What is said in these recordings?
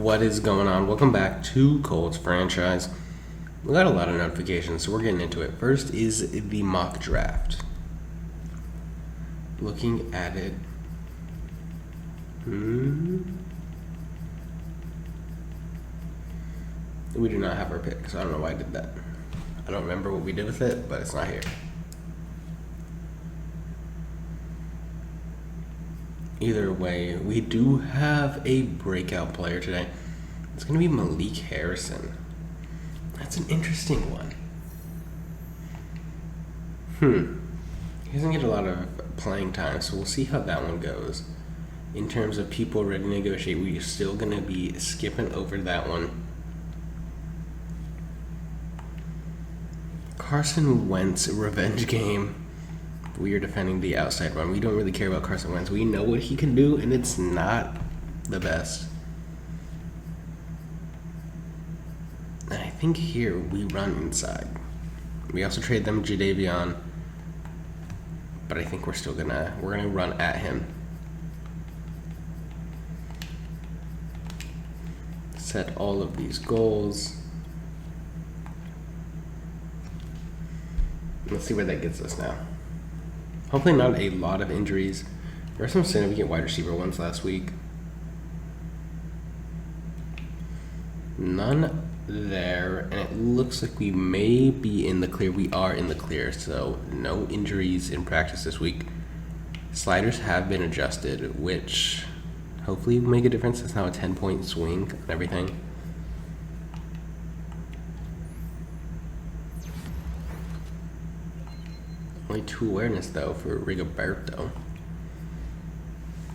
What is going on? Welcome back to Colts franchise. We got a lot of notifications, so we're getting into it. First is the mock draft. Looking at it. We do not have our pick, so I don't know why I did that. I don't remember what we did with it, but it's not here. Either way, we do have a breakout player today. It's going to be Malik Harrison. That's an interesting one. He doesn't get a lot of playing time, so we'll see how that one goes. In terms of people ready to negotiate, we're still going to be skipping over that one. Carson Wentz revenge game. We are defending the outside run. We don't really care about Carson Wentz. We know what he can do, and it's not the best. And I think here we run inside. We also trade them Jadeveon, but I think we're gonna run at him. Set all of these goals. Let's see where that gets us now. Hopefully not a lot of injuries. There were some significant wide receiver ones last week. None there, and it looks like we may be in the clear. We are in the clear, so no injuries in practice this week. Sliders have been adjusted, which hopefully will make a difference. It's now a 10-point swing on everything. Only 2 awareness, though, for Rigoberto.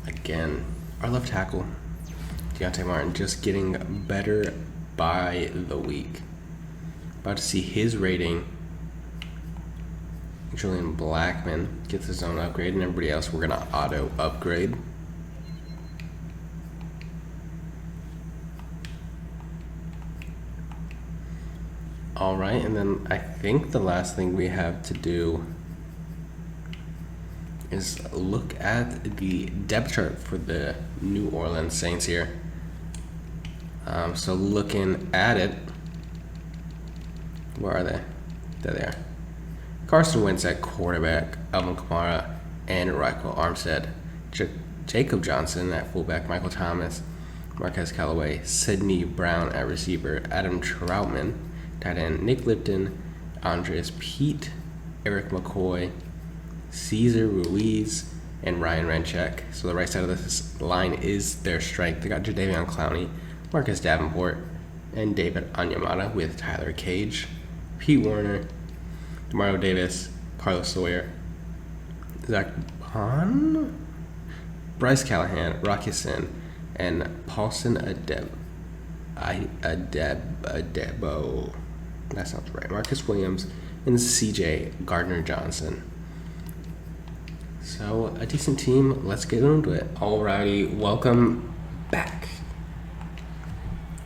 Again, our left tackle, Deontay Martin, just getting better by the week. About to see his rating. Julian Blackman gets his own upgrade, and everybody else we're going to auto upgrade. Alright, and then I think the last thing we have to do is look at the depth chart for the New Orleans Saints here. So looking at it, where are they? There they are. Carson Wentz at quarterback, Alvin Kamara and Raquel Armstead. Jacob Johnson at fullback, Michael Thomas, Marquez Callaway, Sidney Brown at receiver, Adam Troutman, tight end, Nick Lipton, Andres Pete, Eric McCoy, Cesar Ruiz, and Ryan Renchek. So the right side of this line is their strength. They got Jadeveon Clowney, Marcus Davenport, and David Onyemata with Tyler Cage, Pete Warner, Demario Davis, Carlos Sawyer, Zach Bond, Bryce Callahan, Rocky Sin, and Paulson Adebo. That sounds right. Marcus Williams and CJ Gardner-Johnson. So, a decent team. Let's get into it. Alrighty, welcome back.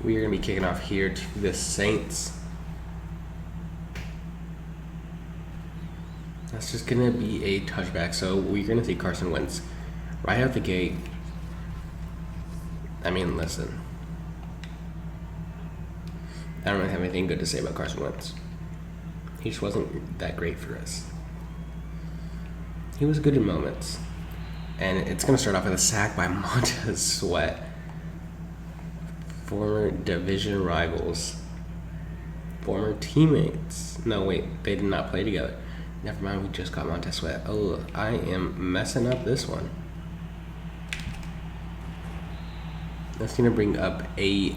We are going to be kicking off here to the Saints. That's just going to be a touchback. So, we're going to see Carson Wentz right out the gate. I mean, listen. I don't really have anything good to say about Carson Wentz. He just wasn't that great for us. He was good in moments. And it's going to start off with a sack by Montez Sweat. Former division rivals. Former teammates. No, wait, they did not play together. Never mind, we just got Montez Sweat. Oh, I am messing up this one. That's going to bring up a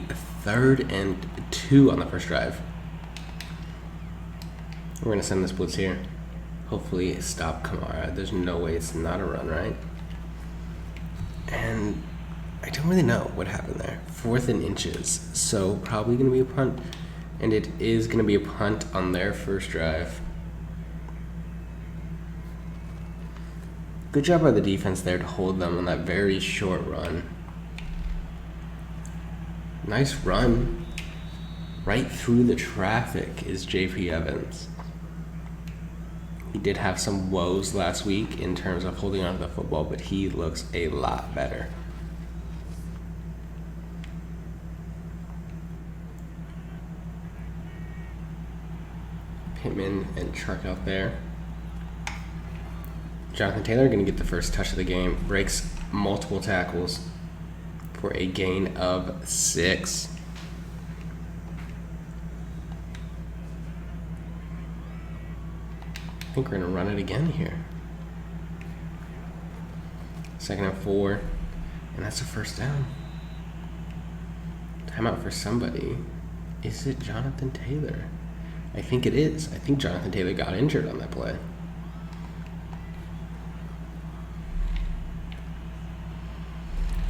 3rd and 2 on the first drive. We're going to send this blitz here. Hopefully stop Kamara. There's no way it's not a run, right? And I don't really know what happened there. 4th and inches. So probably going to be a punt. And it is going to be a punt on their first drive. Good job by the defense there to hold them on that very short run. Nice run. Right through the traffic is J.P. Evans. He did have some woes last week in terms of holding on to the football, but he looks a lot better. Pittman and Chark out there. Jonathan Taylor going to get the first touch of the game. Breaks multiple tackles for a gain of 6. I think we're going to run it again here. 2nd and 4. And that's a first down. Timeout for somebody. Is it Jonathan Taylor? I think it is. I think Jonathan Taylor got injured on that play.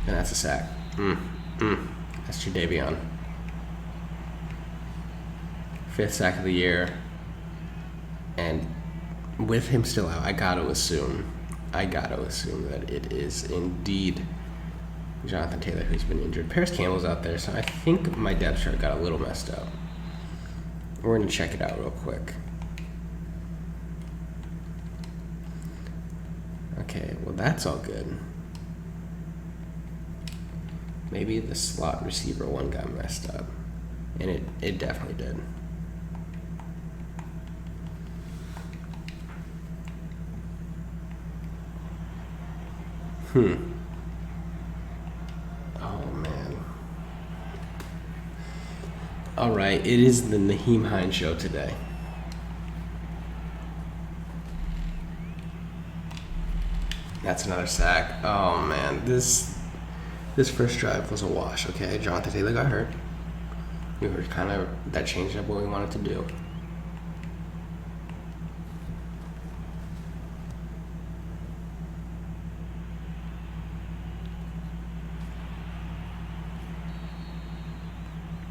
And that's a sack. That's Jadeveon. 5th sack of the year. And with him still out, I gotta assume that it is indeed Jonathan Taylor who's been injured. Paris Campbell's out there, so I think my depth chart got a little messed up. We're gonna check it out real quick. Okay, well that's all good. Maybe the slot receiver one got messed up. And it definitely did. Oh, man. All right, it is the Nyheim Hines show today. That's another sack. Oh, man. This first drive was a wash, okay? Jonathan Taylor got hurt. We were that changed up what we wanted to do.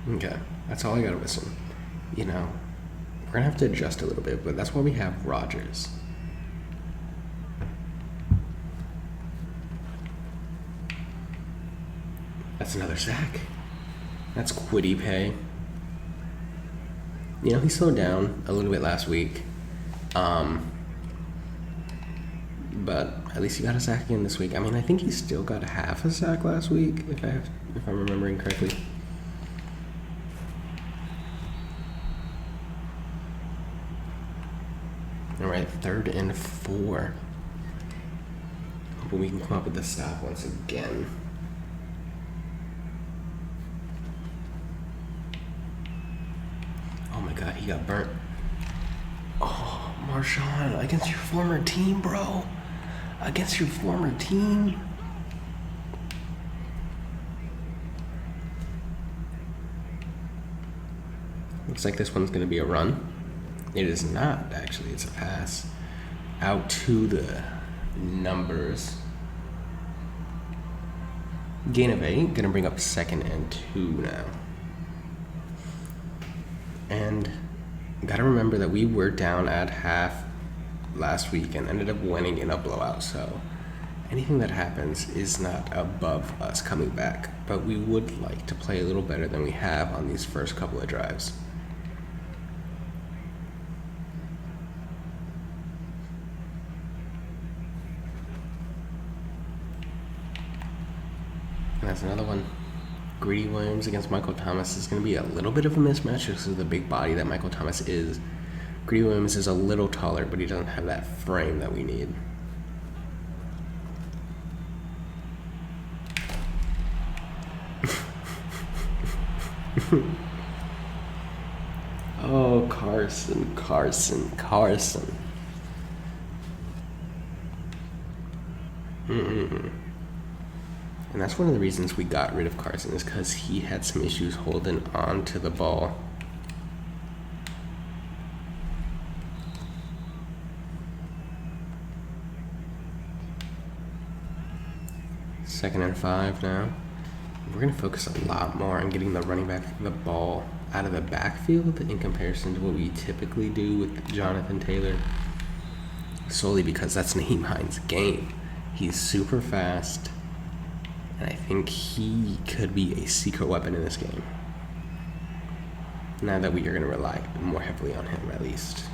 Okay, that's all I gotta listen. We're gonna have to adjust a little bit, but that's why we have Rodgers. That's another sack. That's Quiddy pay. He slowed down a little bit last week. But at least he got a sack again this week. I mean, I think he still got a half a sack last week, if I'm remembering correctly. All right, 3rd and 4. Hoping we can come up with the stop once again. Oh my God, he got burnt. Oh, Marshawn, against your former team, bro. Against your former team. Looks like this one's going to be a run. It is not, actually. It's a pass out to the numbers. Gain of 8. Going to bring up 2nd and 2 now. And got to remember that we were down at half last week and ended up winning in a blowout. So anything that happens is not above us coming back. But we would like to play a little better than we have on these first couple of drives. And that's another one. Greedy Williams against Michael Thomas is going to be a little bit of a mismatch because of the big body that Michael Thomas is. Greedy Williams is a little taller, but he doesn't have that frame that we need. Oh, Carson. And that's one of the reasons we got rid of Carson, is because he had some issues holding on to the ball. Second and 5 now. We're going to focus a lot more on getting the running back the ball out of the backfield in comparison to what we typically do with Jonathan Taylor. Solely because that's Nyheim Hines' game. He's super fast. And I think he could be a secret weapon in this game. Now that we are going to rely more heavily on him, at least.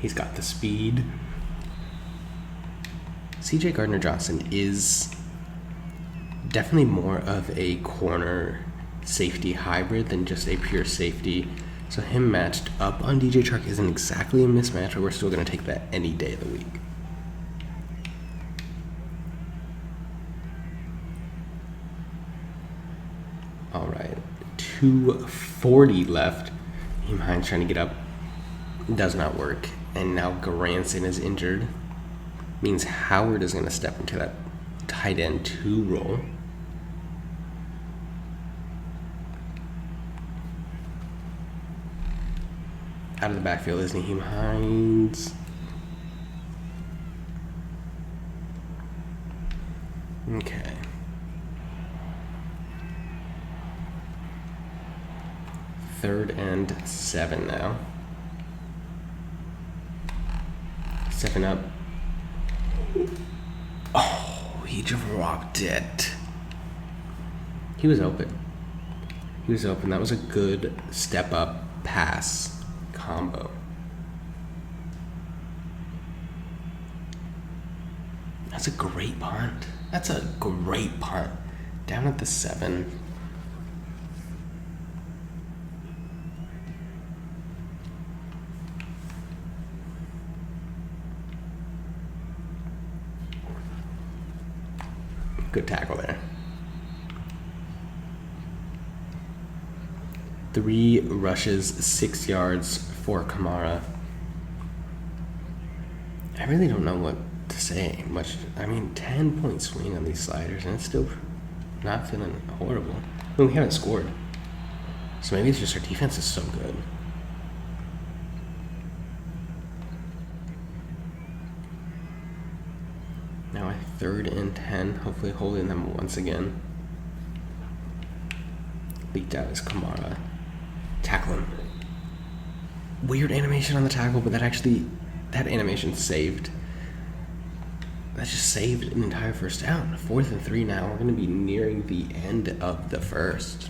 He's got the speed. CJ Gardner-Johnson is definitely more of a corner safety hybrid than just a pure safety. So him matched up on DJ Chark isn't exactly a mismatch, but we're still going to take that any day of the week. All right, 2:40 left. Hines trying to get up. Does not work. And now Garanson is injured. Means Howard is going to step into that tight end 2 role. Out of the backfield is Nyheim Hines. Okay. Third and 7 now. 7 up. Oh, he dropped it. He was open. He was open. That was a good step up pass combo. That's a great punt. That's a great punt. Down at the 7. Good tackle there. 3 rushes, 6 yards for Kamara. I really don't know what to say much. I mean, 10-point swing on these sliders, and it's still not feeling horrible. I mean, we haven't scored. So maybe it's just our defense is so good. Now a 3rd and 10, hopefully holding them once again. Leaked out is Kamara. Tackle him. Weird animation on the tackle, but that animation saved. That just saved an entire first down. 4th and 3 now. We're going to be nearing the end of the first.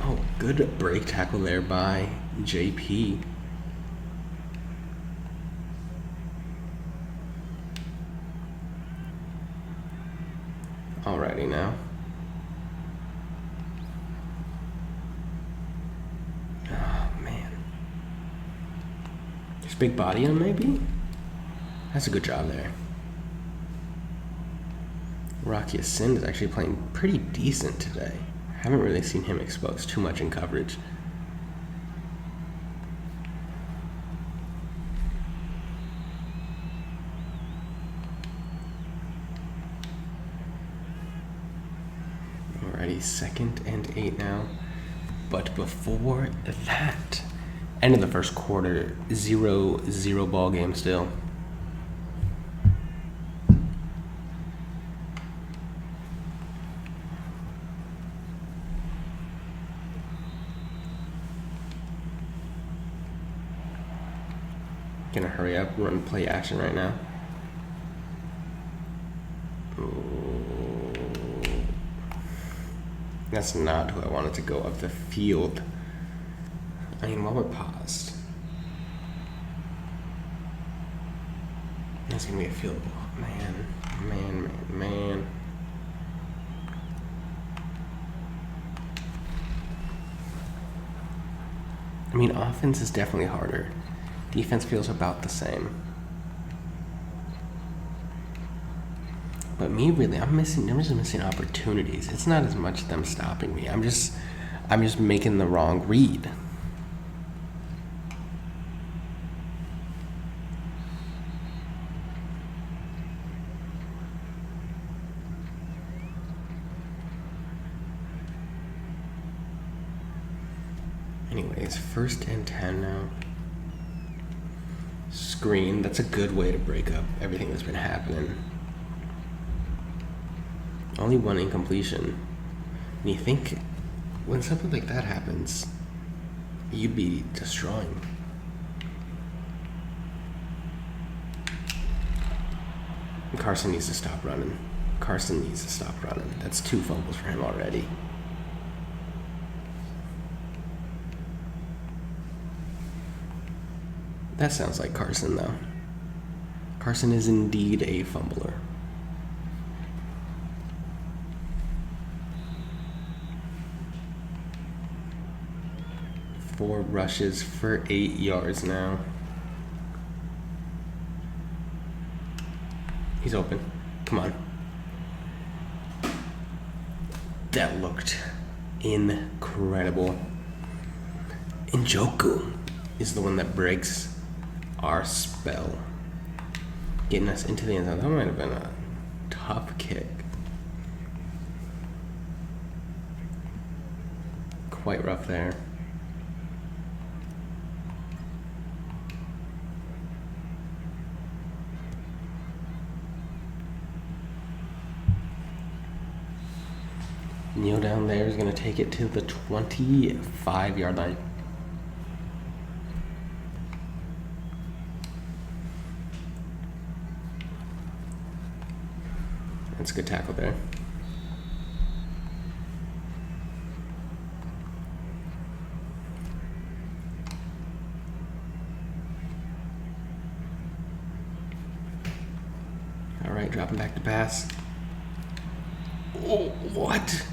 Oh, good break tackle there by JP. Alrighty now. Oh, man. There's big body on him, maybe? That's a good job there. Rocky Ascend is actually playing pretty decent today. Haven't really seen him exposed too much in coverage. Alrighty, 2nd and 8 now. But before that, end of the first quarter, 0-0 ball game still. Gonna hurry up, run play action right now. That's not who I wanted to go up the field. I mean, while we're paused. That's gonna be a field goal. Man. I mean, offense is definitely harder. Defense feels about the same. But me, really, I'm just missing opportunities. It's not as much them stopping me. I'm just making the wrong read. Anyways, 1st and 10 now. Screen, that's a good way to break up everything that's been happening. Only 1 incompletion. And you think when something like that happens, you'd be destroying. Carson needs to stop running. That's 2 fumbles for him already. That sounds like Carson, though. Carson is indeed a fumbler. 4 rushes for 8 yards now. He's open. Come on. That looked incredible. Njoku is the one that breaks our spell, getting us into the end zone. That might have been a tough kick. Quite rough there. Neil down there is going to take it to the 25-yard line. That's a good tackle there. All right, dropping back to pass. Oh, what?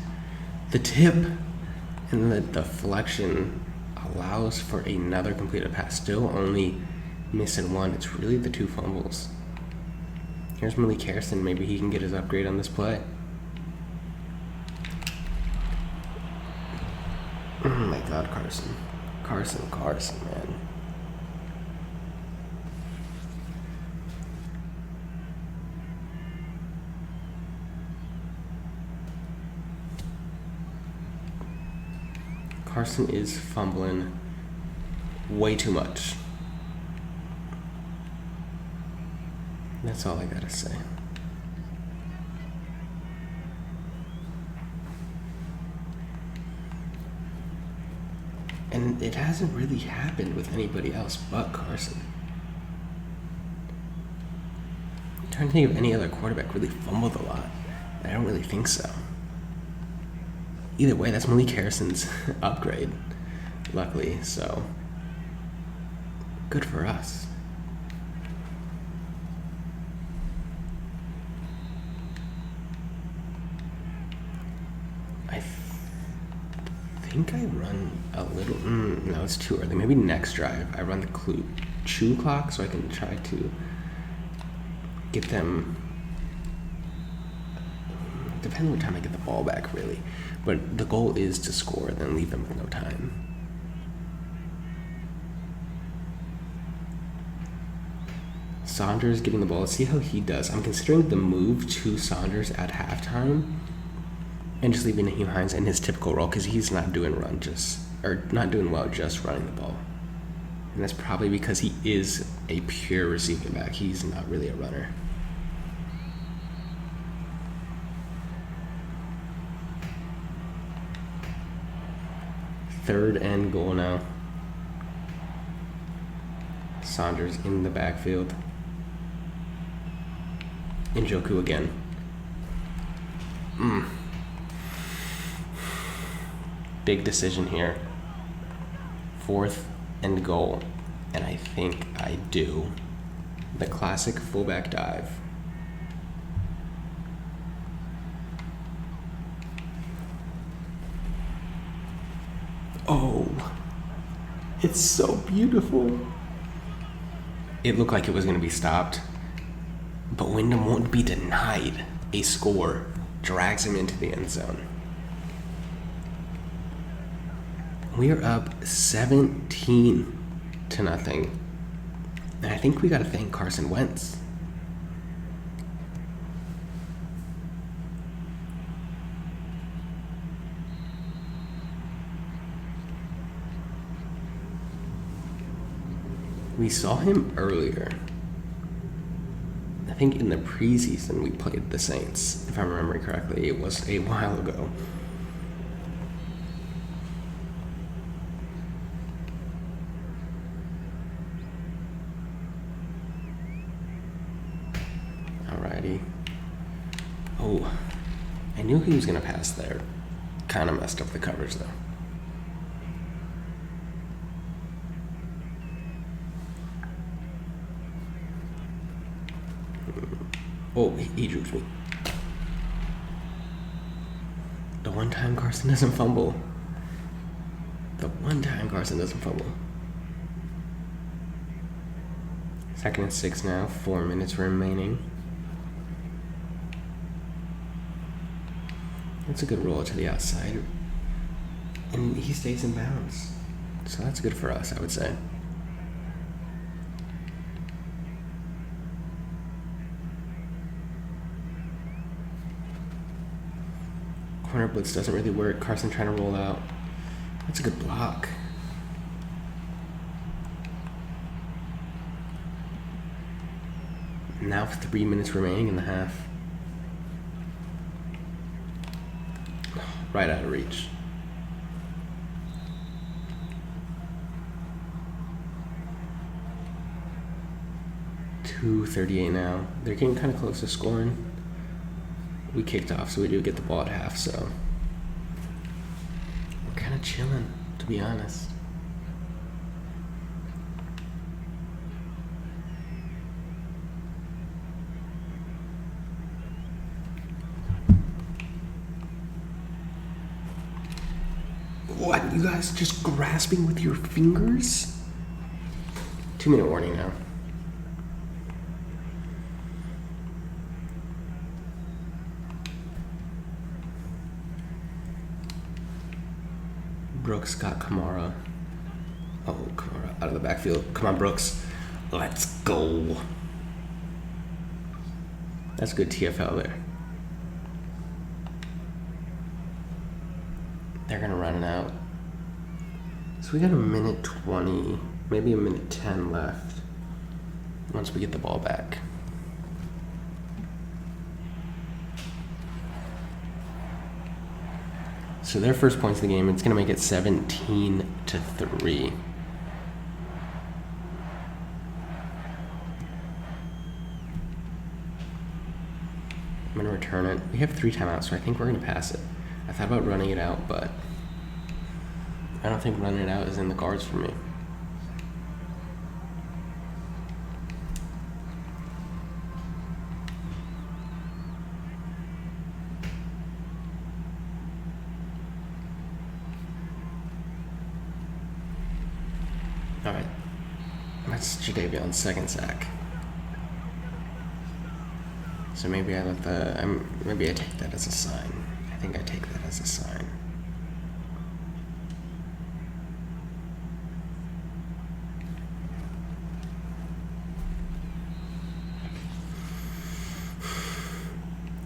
The tip and the deflection allows for another completed pass. Still only missing one. It's really the 2 fumbles. Here's Malik Harrison. Maybe he can get his upgrade on this play. Oh my God, Carson. Carson, man. Carson is fumbling way too much. That's all I gotta say. And it hasn't really happened with anybody else but Carson. I'm trying to think of any other quarterback really fumbled a lot. I don't really think so. Either way, that's Malik Harrison's upgrade, luckily, so good for us. I think I run a little, no, it's too early. Maybe next drive, I run the chew clock so I can try to get them, depending on what time I get the ball back, really. But the goal is to score, then leave them with no time. Saunders getting the ball. Let's see how he does. I'm considering the move to Saunders at halftime and just leaving Naheem Hines in his typical role because he's not doing not doing well just running the ball. And that's probably because he is a pure receiving back. He's not really a runner. Third and goal now. Saunders in the backfield. Njoku again. Big decision here. 4th and goal. And I think I do the classic fullback dive. Oh, it's so beautiful. It looked like it was going to be stopped, but Wyndham won't be denied a score. Drags him into the end zone. We are up 17-0. And I think we got to thank Carson Wentz. We saw him earlier. I think in the preseason we played the Saints. If I'm remembering correctly, it was a while ago. Alrighty. Oh, I knew he was going to pass there. Kind of messed up the coverage though. Oh, he jukes me. The one time Carson doesn't fumble. The one time Carson doesn't fumble. 2nd and 6 now, 4 minutes remaining. That's a good roll to the outside. And he stays in bounds. So that's good for us, I would say. Corner blitz doesn't really work. Carson trying to roll out. That's a good block. Now 3 minutes remaining in the half. Right out of reach. .238 now. They're getting kind of close to scoring. We kicked off, so we do get the ball at half, so we're kind of chilling, to be honest. What? You guys just grasping with your fingers? 2-minute warning now. Brooks got Kamara. Oh, Kamara out of the backfield. Come on, Brooks. Let's go. That's good TFL there. They're going to run it out. So we got 1:20, maybe 1:10 left once we get the ball back. So their first points of the game, it's going to make it 17-3. I'm going to return it. We have 3 timeouts, so I think we're going to pass it. I thought about running it out, but I don't think running it out is in the cards for me. All right, that's Jadavion's second sack. So maybe I maybe I take that as a sign. I think I take that as a sign.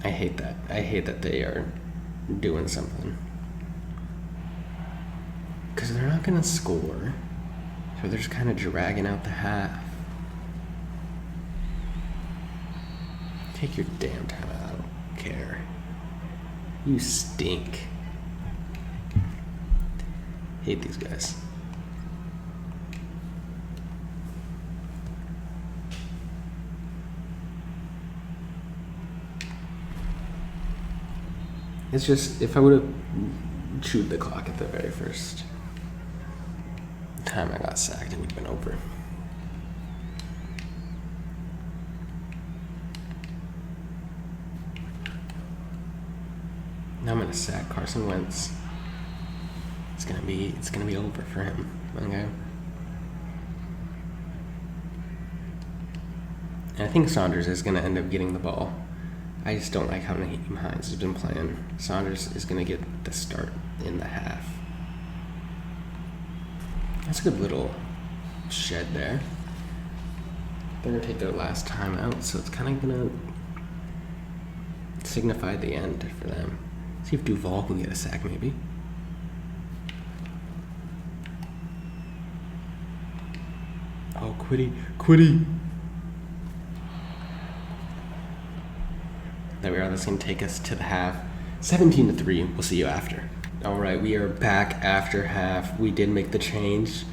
I hate that. I hate that they are doing something. Because they're not going to score. So they're just kind of dragging out the half. Take your damn time out. I don't care. You stink. Hate these guys. It's just, if I would have chewed the clock at the very first time I got sacked, it would have been over. Now I'm gonna sack Carson Wentz. It's gonna be over for him. Okay. And I think Saunders is gonna end up getting the ball. I just don't like how Naheem Hines has been playing. Saunders is gonna get the start in the half. That's a good little shed there. They're gonna take their last time out, so it's kind of gonna signify the end for them. See if Duval can get a sack, maybe. Oh, Quiddy. There we are. That's going to take us to the half. 17-3. We'll see you after. All right, we are back after half. We did make the change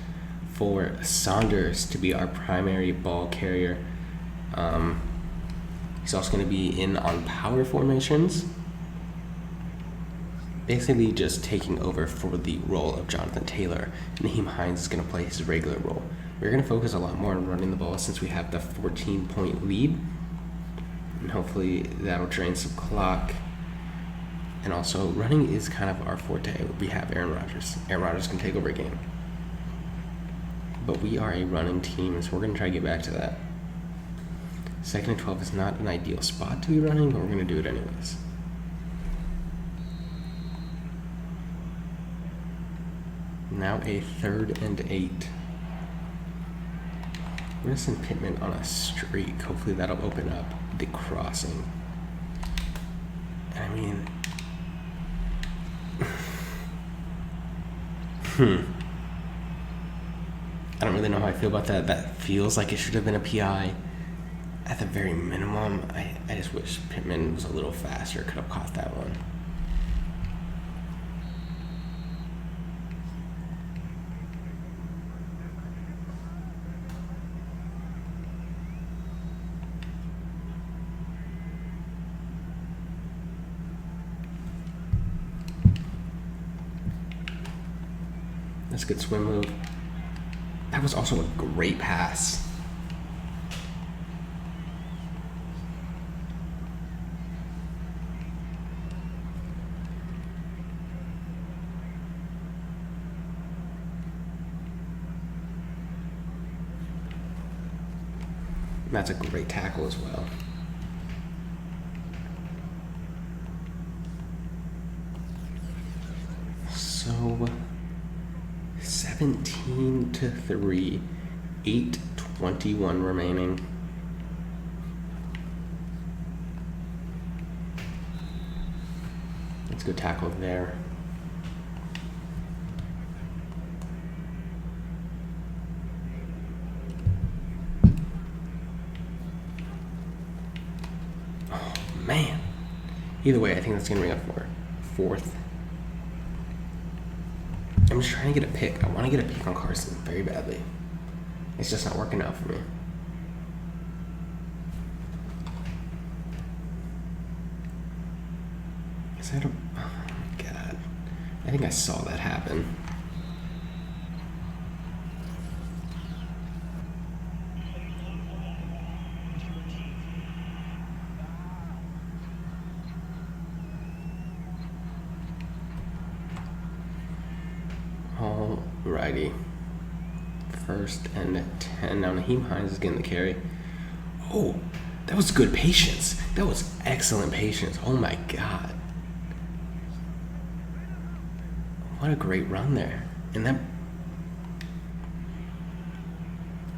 for Saunders to be our primary ball carrier. He's also going to be in on power formations. Basically just taking over for the role of Jonathan Taylor. Naheem Hines is going to play his regular role. We're going to focus a lot more on running the ball since we have the 14-point lead. and hopefully that'll drain some clock. And also, running is kind of our forte. We have Aaron Rodgers. Aaron Rodgers can take over a game. But we are a running team, so we're going to try to get back to that. 2nd and 12 is not an ideal spot to be running, but we're going to do it anyways. Now a 3rd and 8. We're going to send Pittman on a streak. Hopefully that'll open up the crossing. I mean... I don't really know how I feel about that. That feels like it should have been a PI. At the very minimum, I just wish Pittman was a little faster, could have caught that one. That's a good swim move. That was also a great pass. That's a great tackle as well. So 17-3, 8:21 remaining. Let's go tackle there. Oh man. Either way, I think that's gonna bring up for 4th. I'm just trying to get a pick. I want to get a pick on Carson very badly. It's just not working out for me. Is that a... Oh my god. I think I saw that happen. Alrighty. 1st and 10. Now Naheem Hines is getting the carry. Oh, that was good patience. That was excellent patience. Oh my god. What a great run there. And that...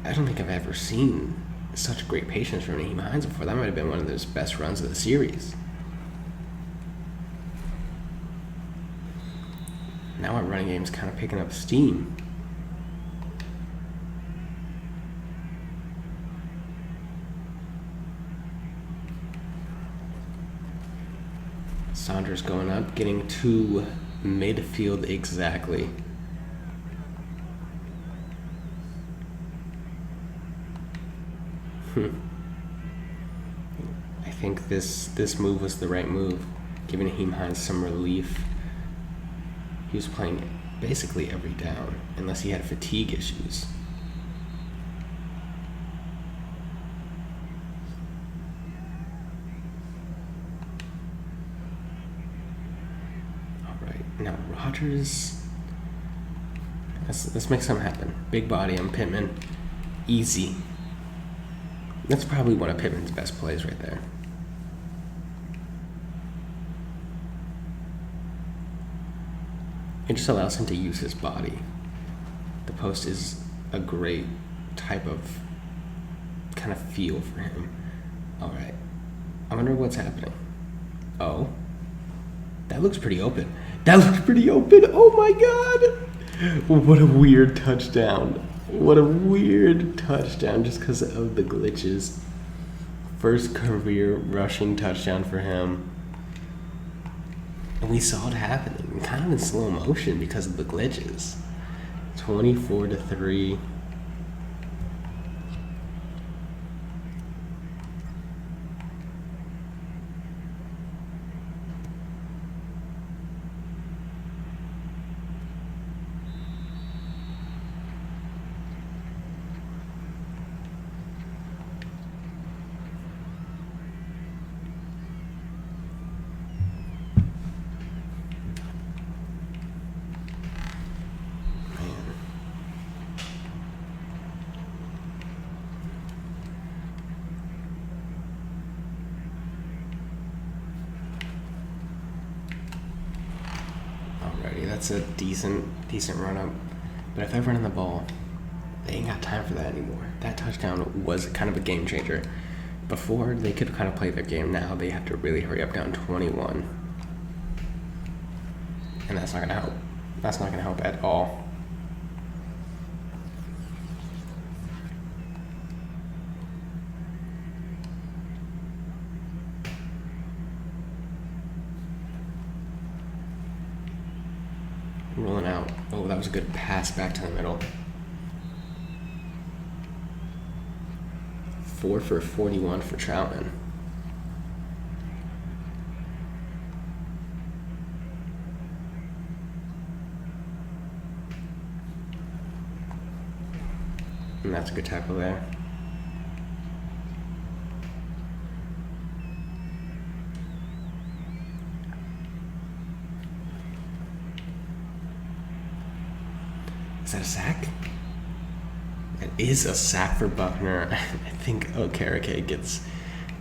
I don't think I've ever seen such great patience from Naheem Hines before. That might have been one of his best runs of the series. Now our running game's kind of picking up steam. Saunders going up, getting to midfield exactly. I think this move was the right move, giving Naheem Hines some relief. He was playing basically every down, unless he had fatigue issues. All right, now Rodgers. Let's make something happen. Big body on Pittman, easy. That's probably one of Pittman's best plays right there. It just allows him to use his body. The post is a great type of kind of feel for him. All right. I wonder what's happening. Oh. That looks pretty open. That looks pretty open. Oh my god. What a weird touchdown. What a weird touchdown just because of the glitches. First career rushing touchdown for him. And we saw it happening, kind of in slow motion because of the glitches. 24-3. That's a decent run up. But if they're running the ball, they ain't got time for that anymore. That touchdown was kind of a game changer. Before, they could kind of play their game. Now they have to really hurry up, down 21. And that's not going to help. That's not going to help at all. Rolling out. Oh, that was a good pass back to the middle. 4 for 41 for Troutman. And that's a good tackle there. Is that a sack? It is a sack for Buckner. I think Okereke gets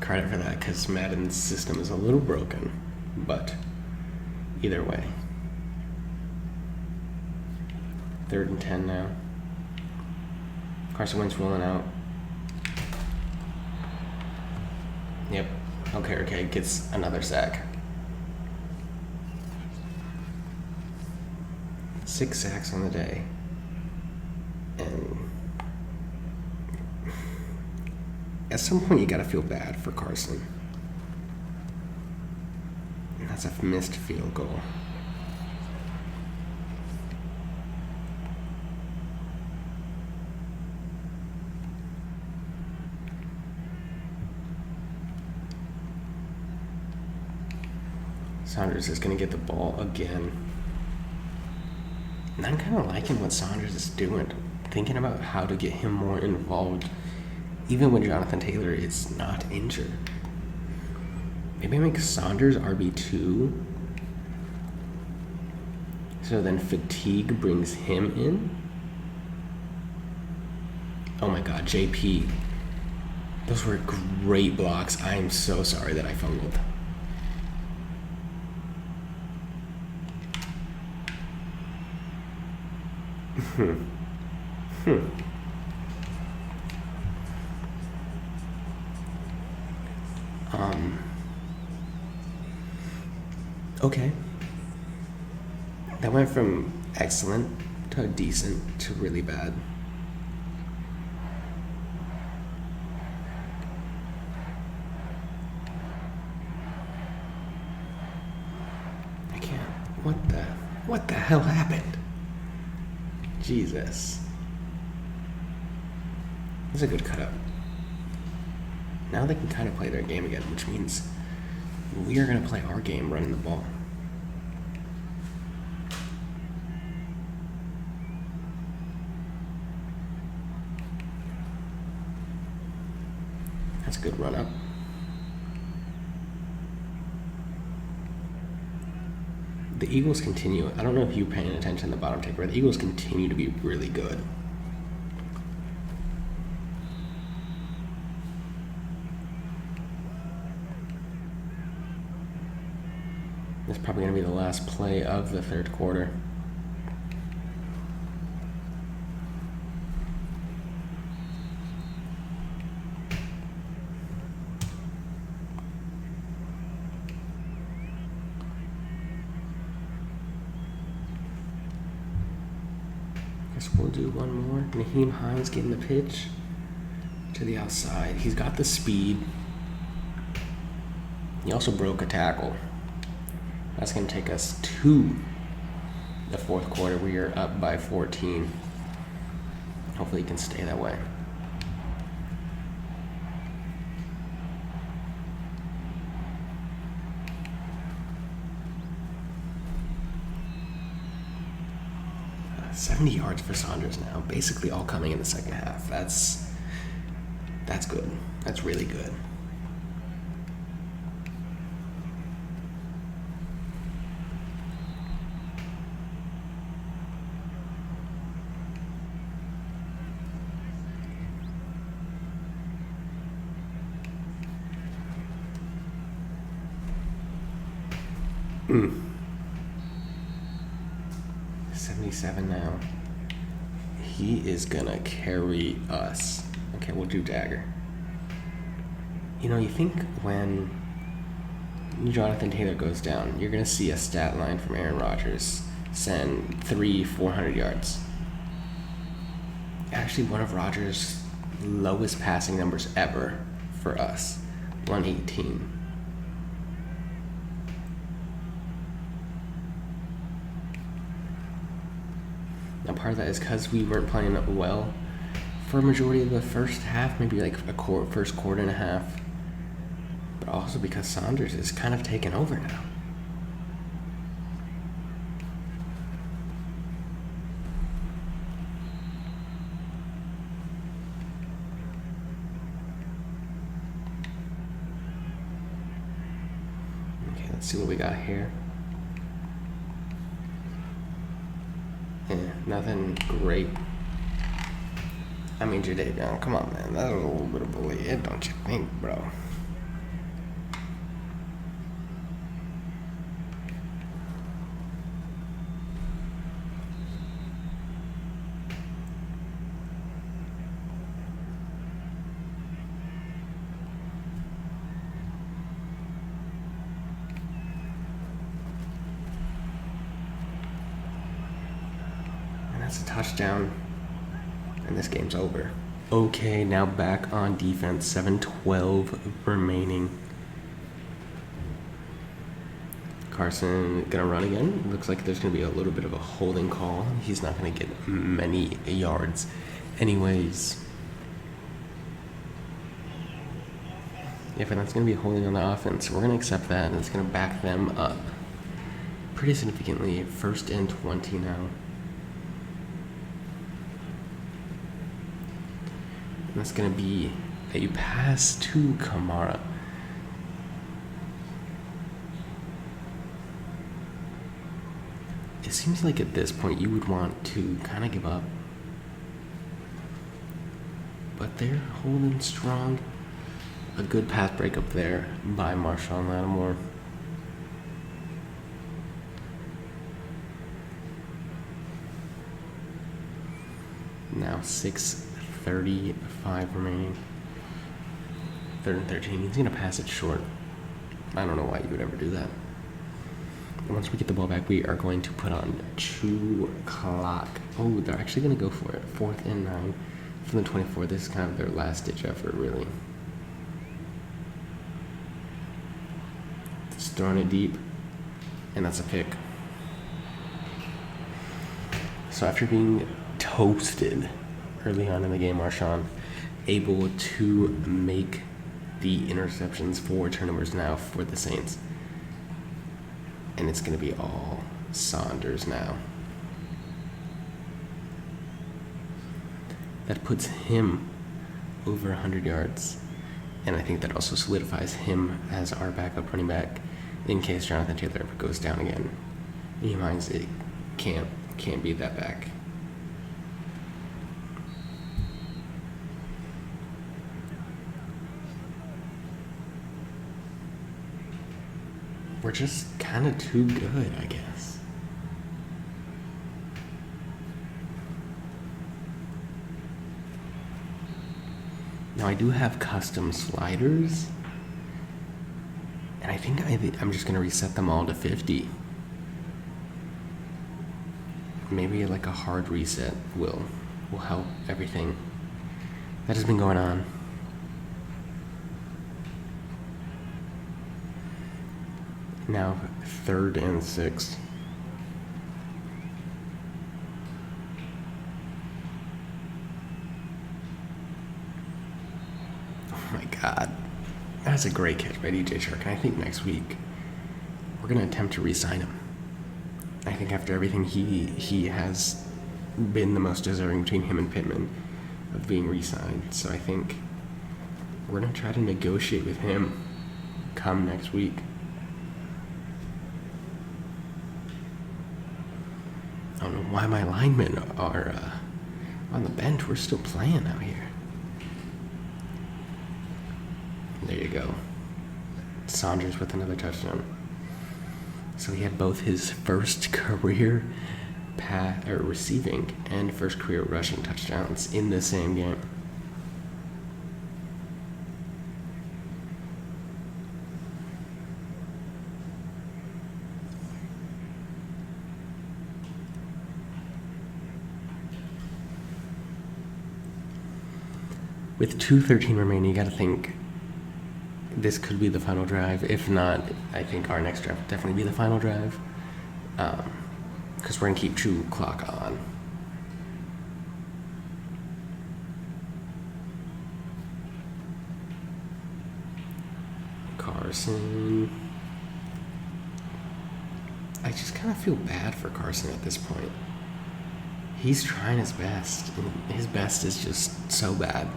credit for that because Madden's system is a little broken. But either way. 3rd and 10 now. Carson Wentz rolling out. Yep. Okereke gets another sack. 6 sacks on the day. And at some point you gotta feel bad for Carson. And that's a missed field goal. Saunders is gonna get the ball again. And I'm kind of liking what Saunders is doing, thinking about how to get him more involved, even when Jonathan Taylor is not injured. Maybe make Saunders RB2, so then fatigue brings him in. Oh my God, JP. Those were great blocks. I am so sorry that I fumbled. Okay. That went from excellent to decent to really bad. I can't. What the hell happened? Jesus. That's a good cut up. Now they can kind of play their game again, which means we are going to play our game running the ball. That's a good run up. The Eagles continue. I don't know if you're paying attention to the bottom tape, but the Eagles continue to be really good. This is probably going to be the last play of the third quarter. Guess we'll do one more. Naheem Hines getting the pitch to the outside. He's got the speed. He also broke a tackle. That's going to take us to the fourth quarter. We are up by 14. Hopefully he can stay that way. Uh, 70 yards for Saunders now. Basically all coming in the second half. That's good. That's really good. 27 now. He is gonna carry us. Okay, we'll do dagger. You know, you think when Jonathan Taylor goes down, you're gonna see a stat line from Aaron Rodgers send 400 yards. Actually, one of Rodgers' lowest passing numbers ever for us, 118. Now, part of that is because we weren't playing well for a majority of the first half, maybe like first quarter and a half, but also because Saunders is kind of taken over now. Okay, let's see what we got here. Nothing great. I mean, Jadavion, come on, man. That was a little bit of bully, don't you think, bro? That's a touchdown, and this game's over. Okay, now back on defense, 7:12 remaining. Carson gonna run again. Looks like there's gonna be a little bit of a holding call. He's not gonna get many yards anyways. If that's gonna be holding on the offense, we're gonna accept that, and it's gonna back them up pretty significantly. 1st and 20 now. That's going to be a pass to Kamara. It seems like at this point you would want to kind of give up. But they're holding strong. A good pass breakup there by Marshawn Lattimore. Now 6:35 remaining. 3rd and 13. He's going to pass it short. I don't know why you would ever do that. Once we get the ball back, we are going to put on 2 clock. Oh, they're actually going to go for it. 4th and 9 from the 24. This is kind of their last-ditch effort, really. Just throwing it deep, and that's a pick. So after being toasted early on in the game, Marshawn able to make the interceptions, 4 turnovers now for the Saints. And it's going to be all Saunders now. That puts him over 100 yards. And I think that also solidifies him as our backup running back in case Jonathan Taylor ever goes down again. He minds it can't beat that back. We're just kind of too good, I guess. Now I do have custom sliders, and I think I'm just gonna reset them all to 50. Maybe like a hard reset will help everything that has been going on. Now 3rd and 6. Oh my God. That's a great catch by DJ Chark. And I think next week we're going to attempt to re-sign him. I think after everything he has been the most deserving between him and Pittman of being re-signed. So I think we're going to try to negotiate with him come next week. I don't know why my linemen are on the bench. We're still playing out here. There you go. Saunders with another touchdown. So he had both his first career receiving and first career rushing touchdowns in the same game. With 2:13 remaining, you got to think this could be the final drive. If not, I think our next drive will definitely be the final drive, because we're going to keep true clock on. Carson. I just kind of feel bad for Carson at this point. He's trying his best, and his best is just so bad.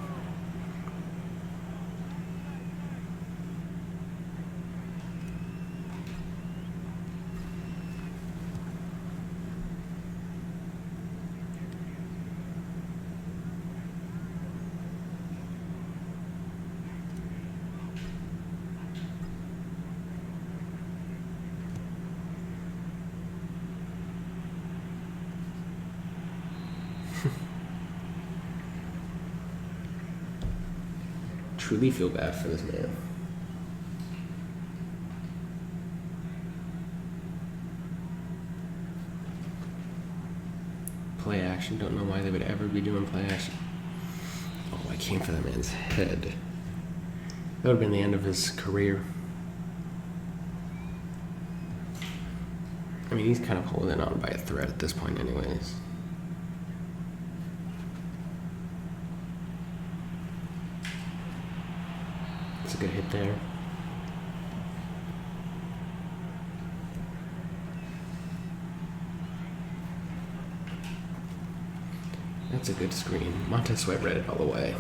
Truly feel bad for this man. Play action. Don't know why they would ever be doing play action. Oh, I came for that man's head. That would have been the end of his career. I mean, he's kind of holding on by a thread at this point anyways. It's a good hit there. That's a good screen. Montez Sweat read it all the way.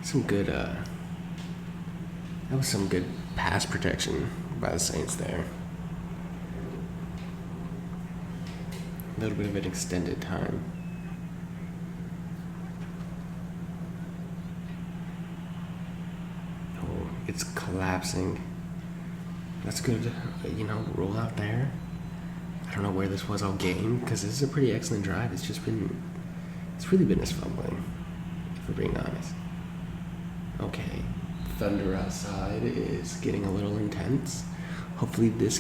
Some good, that was some good pass protection by the Saints there. A little bit of an extended time. Oh, it's collapsing. That's good, roll out there. I don't know where this was all game, because this is a pretty excellent drive. It's really been his fumbling, if we're being honest. Okay, thunder outside is getting a little intense. Hopefully this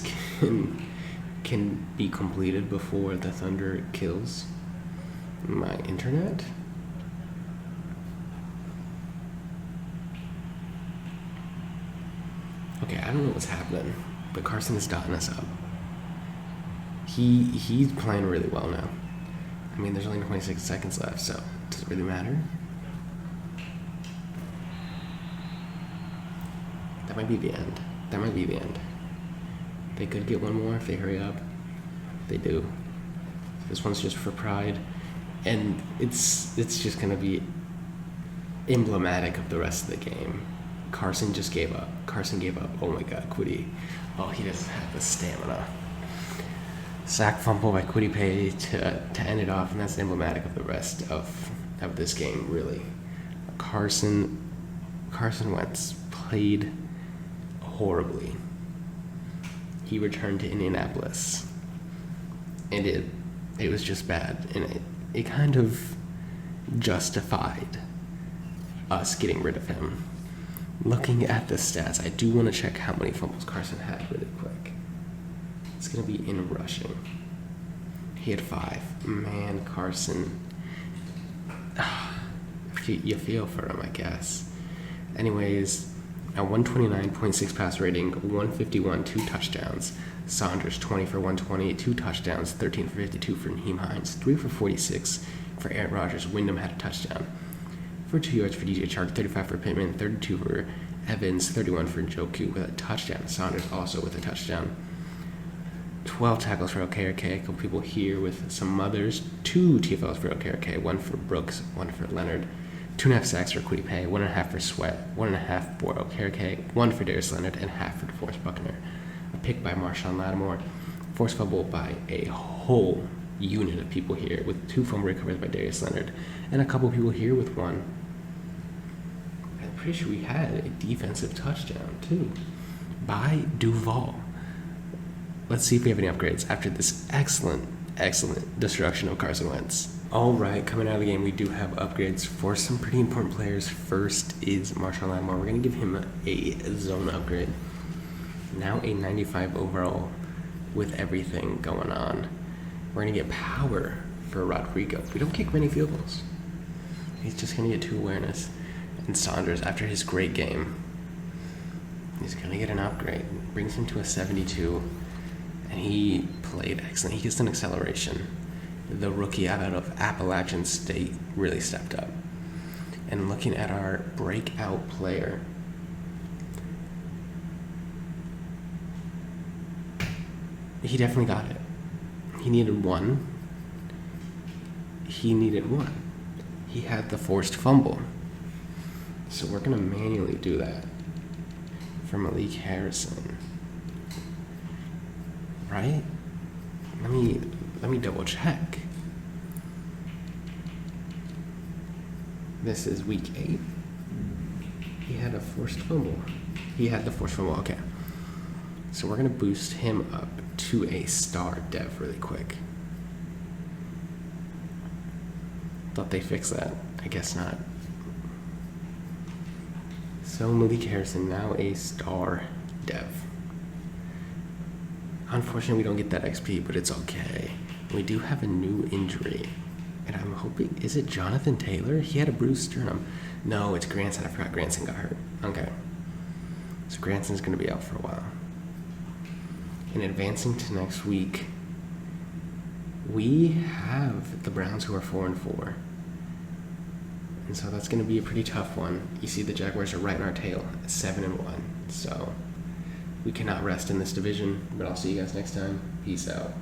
can be completed before the thunder kills my internet. Okay, I don't know what's happening, but Carson is dotting us up. He's playing really well now. I mean, there's only 26 seconds left, so does it really matter? That might be the end. They could get one more if they hurry up. They do. This one's just for pride, and it's just gonna be emblematic of the rest of the game. Carson just gave up. Oh my God, Kwity. Oh, he doesn't have the stamina. Sack fumble by Kwity Paye to end it off, and that's emblematic of the rest of this game, really. Carson Wentz played horribly. He returned to Indianapolis, and it was just bad, and it kind of justified us getting rid of him. Looking at the stats, I do want to check how many fumbles Carson had really quick. It's going to be in rushing. He had 5. Man, Carson. You feel for him, I guess. Anyways, a 129.6 pass rating, 151, 2 touchdowns. Saunders, 20 for 120, 2 touchdowns, 13 for 52 for Nyheim Hines, 3 for 46 for Aaron Rodgers. Wyndham had a touchdown. 42 yards for DJ Chark, 35 for Pittman, 32 for Evans, 31 for Njoku with a touchdown. Saunders also with a touchdown. 12 tackles for OKRK, a couple people here with some mothers. 2 TFLs for OKRK, 1 for Brooks, 1 for Leonard. 2.5 sacks for Kwity Paye, 1.5 for Sweat, 1.5 for OKRK, 1 for Darius Leonard, and half for DeForest Buckner. A pick by Marshawn Lattimore, forced fumble by a whole unit of people here, with 2 fumble recoveries by Darius Leonard, and a couple people here with 1. pretty sure we had a defensive touchdown too by Duval. Let's see if we have any upgrades after this excellent destruction of Carson Wentz. All right, coming out of the game, we do have upgrades for some pretty important players. First is Marshawn Lattimore. We're going to give him a zone upgrade. Now a 95 overall with everything going on. We're going to get power for Rodrigo. We don't kick many field goals. He's just going to get 2 awareness. And Saunders, after his great game, he's going to get an upgrade. Brings him to a 72. And he played excellent. He gets an acceleration. The rookie out of Appalachian State really stepped up. And looking at our breakout player, he definitely got it. He needed 1. He had the forced fumble. So we're going to manually do that for Malik Harrison. Right? Let me double check. This is week 8. He had a forced fumble. Okay. So we're going to boost him up to a star dev really quick. Thought they fixed that. I guess not. So Malik Harrison, now a star dev. Unfortunately, we don't get that XP, but it's okay. We do have a new injury. And I'm hoping, is it Jonathan Taylor? He had a bruised sternum. No, it's Granson. I forgot Granson got hurt. Okay. So Granson's going to be out for a while. And advancing to next week, we have the Browns who are 4-4. And so that's going to be a pretty tough one. You see the Jaguars are right in our tail at 7-1. So we cannot rest in this division. But I'll see you guys next time. Peace out.